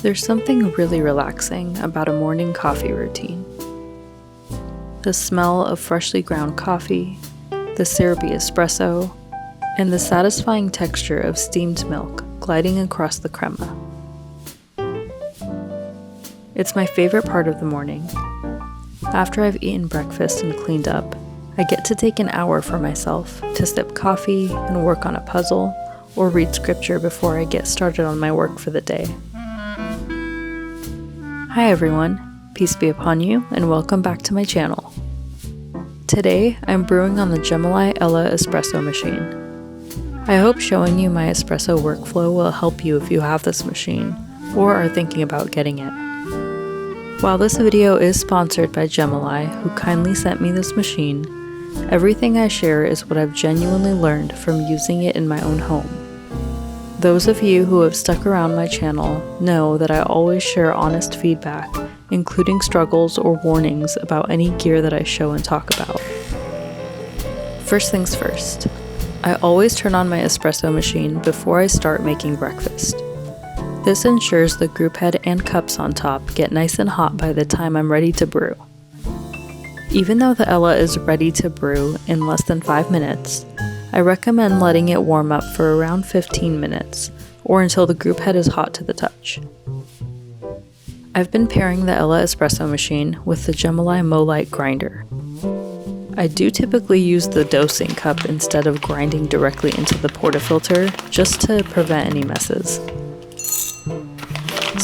There's something really relaxing about a morning coffee routine. The smell of freshly ground coffee, the syrupy espresso, and the satisfying texture of steamed milk gliding across the crema. It's my favorite part of the morning. After I've eaten breakfast and cleaned up, I get to take an hour for myself to sip coffee and work on a puzzle or read scripture before I get started on my work for the day. Hi everyone, peace be upon you and welcome back to my channel. Today I'm brewing on the Gemilai Ele espresso machine. I hope showing you my espresso workflow will help you if you have this machine or are thinking about getting it. While this video is sponsored by Gemilai, who kindly sent me this machine, everything I share is what I've genuinely learned from using it in my own home. Those of you who have stuck around my channel know that I always share honest feedback, including struggles or warnings about any gear that I show and talk about. First things first, I always turn on my espresso machine before I start making breakfast. This ensures the group head and cups on top get nice and hot by the time I'm ready to brew. Even though the Ele is ready to brew in less than 5 minutes, I recommend letting it warm up for around 15 minutes, or until the group head is hot to the touch. I've been pairing the Ele espresso machine with the Gemilai Molite grinder. I do typically use the dosing cup instead of grinding directly into the portafilter, just to prevent any messes.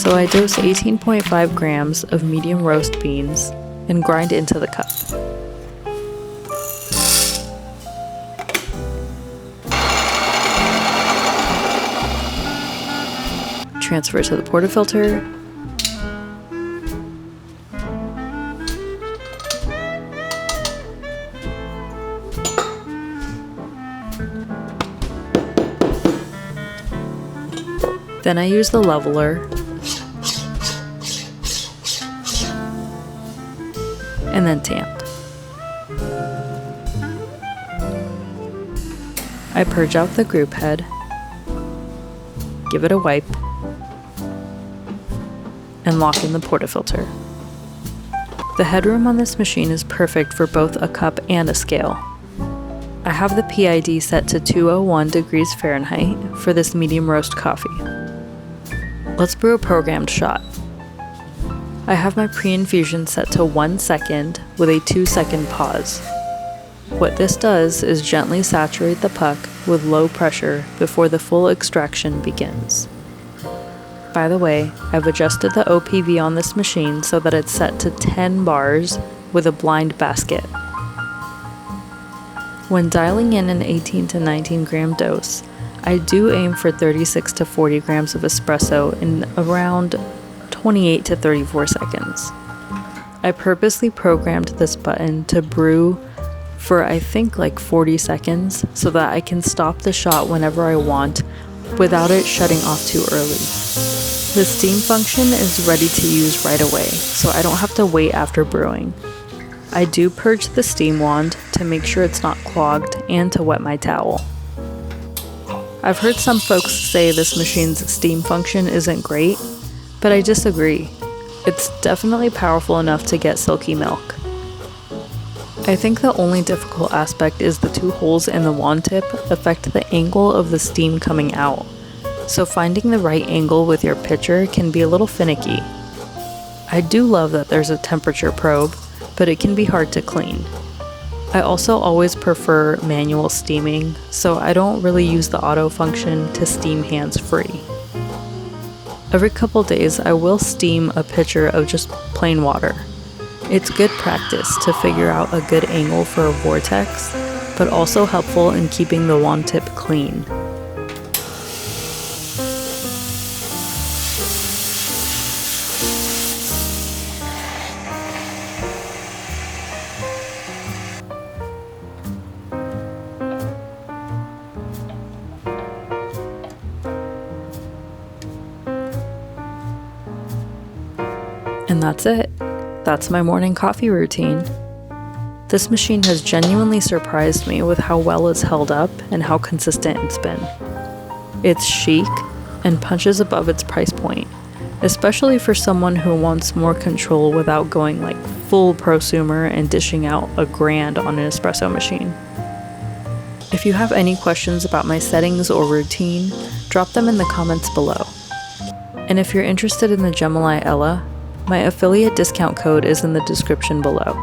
So I dose 18.5 grams of medium roast beans and grind into the cup. Transfer to the portafilter. Then I use the leveler and then tamped. I purge out the group head, give it a wipe, and lock in the portafilter. The headroom on this machine is perfect for both a cup and a scale. I have the PID set to 201 degrees Fahrenheit for this medium roast coffee. Let's brew a programmed shot. I have my pre-infusion set to 1 second with a 2-second pause. What this does is gently saturate the puck with low pressure before the full extraction begins. By the way, I've adjusted the OPV on this machine so that it's set to 10 bars with a blind basket. When dialing in an 18 to 19 gram dose, I do aim for 36 to 40 grams of espresso in around 28 to 34 seconds. I purposely programmed this button to brew for I think like 40 seconds so that I can stop the shot whenever I want without it shutting off too early. The steam function is ready to use right away, so I don't have to wait after brewing. I do purge the steam wand to make sure it's not clogged and to wet my towel. I've heard some folks say this machine's steam function isn't great, but I disagree. It's definitely powerful enough to get silky milk. I think the only difficult aspect is the 2 holes in the wand tip affect the angle of the steam coming out, so finding the right angle with your pitcher can be a little finicky. I do love that there's a temperature probe, but it can be hard to clean. I also always prefer manual steaming, so I don't really use the auto function to steam hands-free. Every couple days I will steam a pitcher of just plain water. It's good practice to figure out a good angle for a vortex, but also helpful in keeping the wand tip clean. And that's it. That's my morning coffee routine. This machine has genuinely surprised me with how well it's held up and how consistent it's been. It's chic and punches above its price point, especially for someone who wants more control without going like full prosumer and dishing out $1,000 on an espresso machine. If you have any questions about my settings or routine, drop them in the comments below. And if you're interested in the Gemilai Ele, my affiliate discount code is in the description below.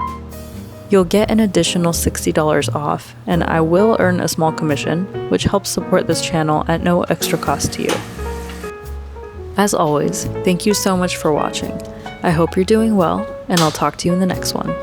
You'll get an additional $60 off, and I will earn a small commission, which helps support this channel at no extra cost to you. As always, thank you so much for watching. I hope you're doing well, and I'll talk to you in the next one.